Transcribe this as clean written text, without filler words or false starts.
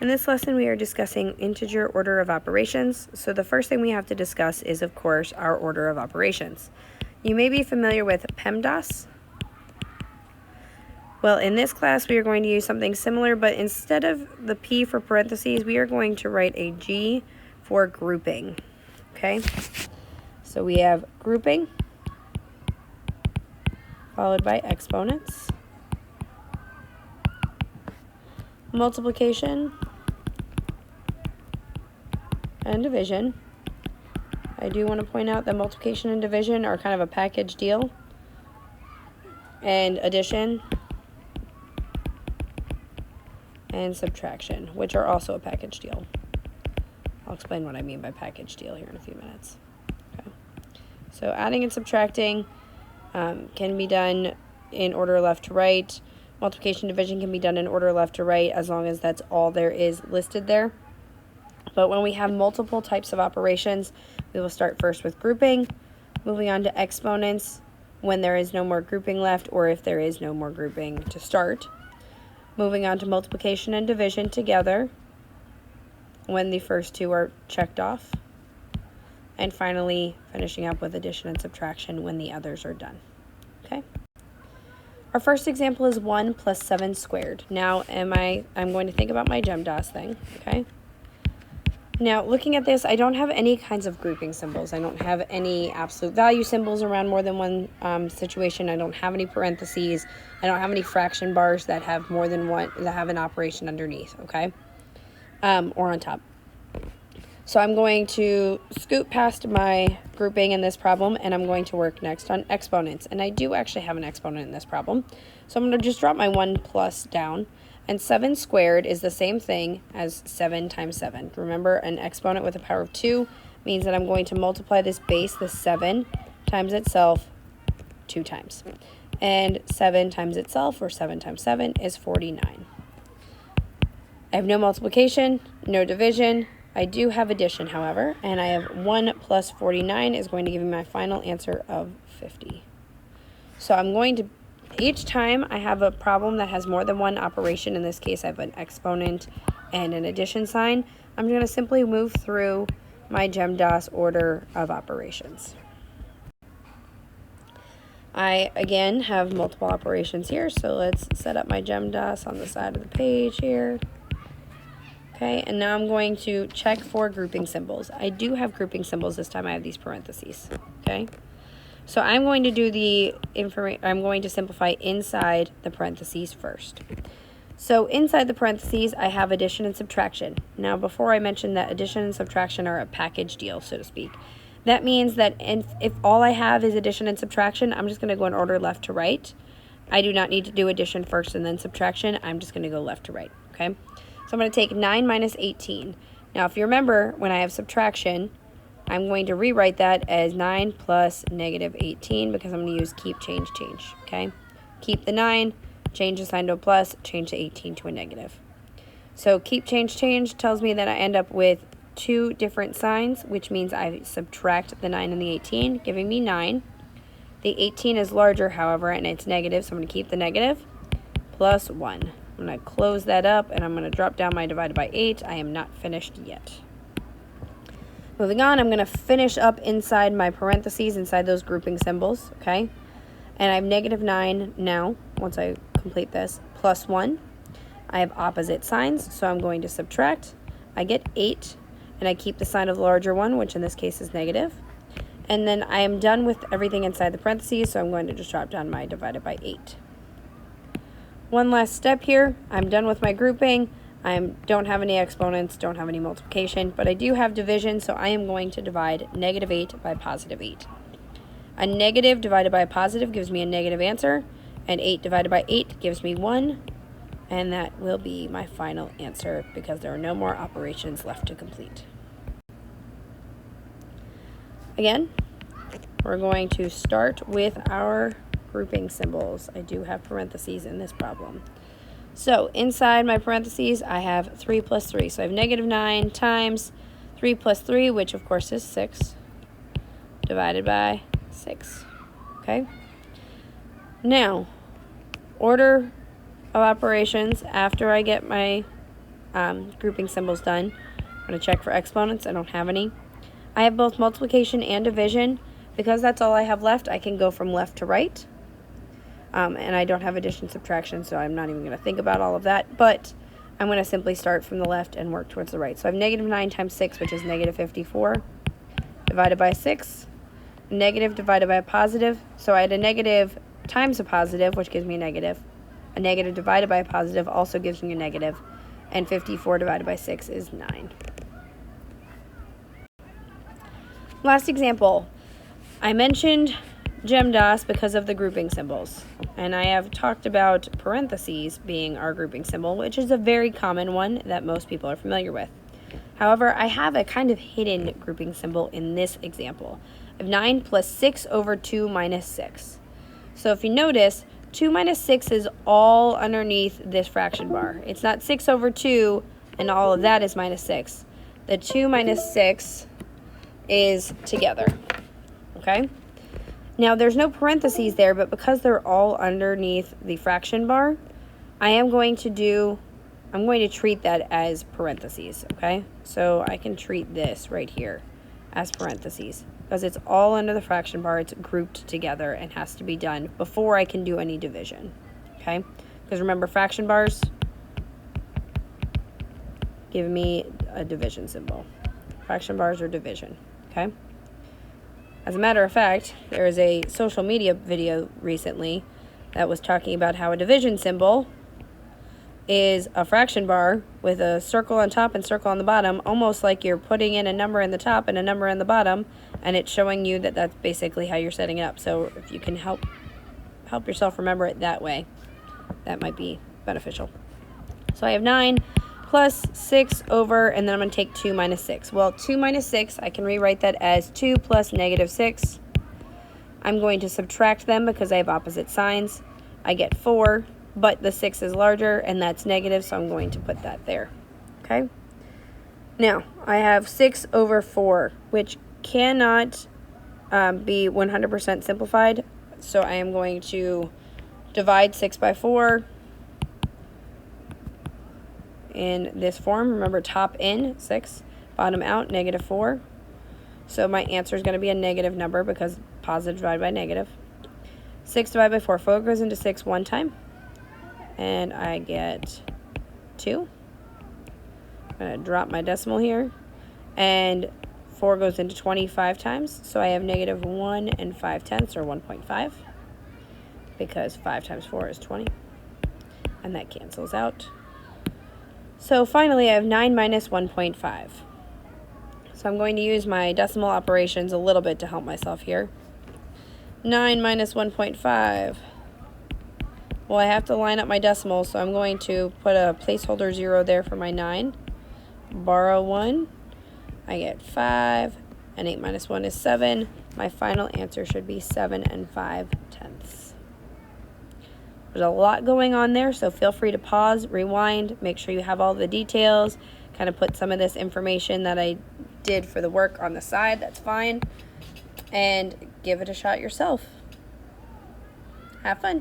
In this lesson, we are discussing integer order of operations. So the first thing we have to discuss is, of course, our order of operations. You may be familiar with PEMDAS. Well, in this class, we are going to use something similar, but instead of the P for parentheses, we are going to write a G for grouping. Okay? So we have grouping, followed by exponents, multiplication, and division. I do want to point out that multiplication and division are kind of a package deal, and addition and subtraction, which are also a package deal. I'll explain what I mean by package deal here in a few minutes. Okay. So adding and subtracting can be done in order left to right. Multiplication and division can be done in order left to right as long as that's all there is listed there. But when we have multiple types of operations, we will start first with grouping, moving on to exponents when there is no more grouping left or if there is no more grouping to start. Moving on to multiplication and division together when the first two are checked off. And finally, finishing up with addition and subtraction when the others are done. Okay? Our first example is 1 plus 7 squared. Now, I'm going to think about my GEMDAS thing, okay? Now, looking at this, I don't have any kinds of grouping symbols. I don't have any absolute value symbols around more than one situation. I don't have any parentheses. I don't have any fraction bars that have more than one, that have an operation underneath, okay? Or on top. So I'm going to scoot past my grouping in this problem, and I'm going to work next on exponents. And I do actually have an exponent in this problem. So I'm going to just drop my 1 plus down. And 7 squared is the same thing as 7 times 7. Remember, an exponent with a power of 2 means that I'm going to multiply this base, the 7, times itself 2 times. And 7 times itself, or 7 times 7, is 49. I have no multiplication, no division. I do have addition, however, and I have 1 plus 49 is going to give me my final answer of 50. So I'm going to, each time I have a problem that has more than one operation, in this case I have an exponent and an addition sign, I'm going to simply move through my GEMDAS order of operations. I, again, have multiple operations here, so let's set up my GEMDAS on the side of the page here. Okay, and now I'm going to check for grouping symbols. I do have grouping symbols this time. I have these parentheses, okay? So I'm going to do I'm going to simplify inside the parentheses first. So inside the parentheses, I have addition and subtraction. Now, before I mentioned that addition and subtraction are a package deal, so to speak. That means that if all I have is addition and subtraction, I'm just going to go in order left to right. I do not need to do addition first and then subtraction. I'm just going to go left to right, okay? So I'm going to take 9 minus 18. Now, if you remember, when I have subtraction, I'm going to rewrite that as 9 plus negative 18 because I'm going to use keep, change, okay? Keep the 9, change the sign to a plus, change the 18 to a negative. So keep, change tells me that I end up with two different signs, which means I subtract the 9 and the 18, giving me 9. The 18 is larger, however, and it's negative, so I'm going to keep the negative, plus 1. I'm going to close that up, and I'm going to drop down my divided by 8. I am not finished yet. Moving on, I'm going to finish up inside my parentheses, inside those grouping symbols, okay? And I have negative 9 now, once I complete this, plus 1. I have opposite signs, so I'm going to subtract. I get 8, and I keep the sign of the larger one, which in this case is negative. And then I am done with everything inside the parentheses, so I'm going to just drop down my divided by 8. One last step here. I'm done with my grouping. I don't have any exponents, don't have any multiplication, but I do have division, so I am going to divide negative 8 by positive 8. A negative divided by a positive gives me a negative answer, and 8 divided by 8 gives me 1, and that will be my final answer because there are no more operations left to complete. Again, we're going to start with our grouping symbols. I do have parentheses in this problem. So inside my parentheses, I have 3 plus 3. So I have negative 9 times 3 plus 3, which of course is 6, divided by 6. Okay? Now, order of operations after I get my grouping symbols done. I'm going to check for exponents. I don't have any. I have both multiplication and division. Because that's all I have left, I can go from left to right. And I don't have addition subtraction, so I'm not even going to think about all of that. But I'm going to simply start from the left and work towards the right. So I have negative 9 times 6, which is negative 54, divided by 6. Negative divided by a positive. So I had a negative times a positive, which gives me a negative. A negative divided by a positive also gives me a negative. And 54 divided by 6 is 9. Last example. I mentioned GEMDAS because of the grouping symbols. And I have talked about parentheses being our grouping symbol, which is a very common one that most people are familiar with. However, I have a kind of hidden grouping symbol in this example. I have 9 plus 6 over 2 minus 6. So if you notice, 2 minus 6 is all underneath this fraction bar. It's not 6 over 2 and all of that is minus 6. The 2 minus 6 is together. Okay? Now there's no parentheses there, but because they're all underneath the fraction bar, I'm going to treat that as parentheses, okay? So I can treat this right here as parentheses because it's all under the fraction bar. It's grouped together and has to be done before I can do any division, okay? Because remember, fraction bars give me a division symbol. Fraction bars are division, okay? As a matter of fact, there was a social media video recently that was talking about how a division symbol is a fraction bar with a circle on top and circle on the bottom, almost like you're putting in a number in the top and a number in the bottom, and it's showing you that that's basically how you're setting it up. So if you can help yourself remember it that way, that might be beneficial. So I have 9 plus 6 over, and then I'm going to take 2 minus 6. Well, 2 minus 6, I can rewrite that as 2 plus negative 6. I'm going to subtract them because I have opposite signs. I get 4, but the 6 is larger, and that's negative, so I'm going to put that there. Okay? Now, I have 6 over 4, which cannot be 100% simplified, so I am going to divide 6 by 4. In this form. Remember, top in 6, bottom out negative 4. So my answer is going to be a negative number because positive divided by negative. 6 divided by 4. 4 goes into 6 one time, and I get 2. I'm going to drop my decimal here, and 4 goes into 25 times, so I have negative 1 and 5/10, or 1.5, because 5 times 4 is 20, and that cancels out. So finally, I have 9 minus 1.5. So I'm going to use my decimal operations a little bit to help myself here. 9 minus 1.5. Well, I have to line up my decimals, so I'm going to put a placeholder 0 there for my 9. Borrow 1. I get 5. And 8 minus 1 is 7. My final answer should be 7 5/10. There's a lot going on there, so feel free to pause, rewind, make sure you have all the details, kind of put some of this information that I did for the work on the side, that's fine, and give it a shot yourself. Have fun.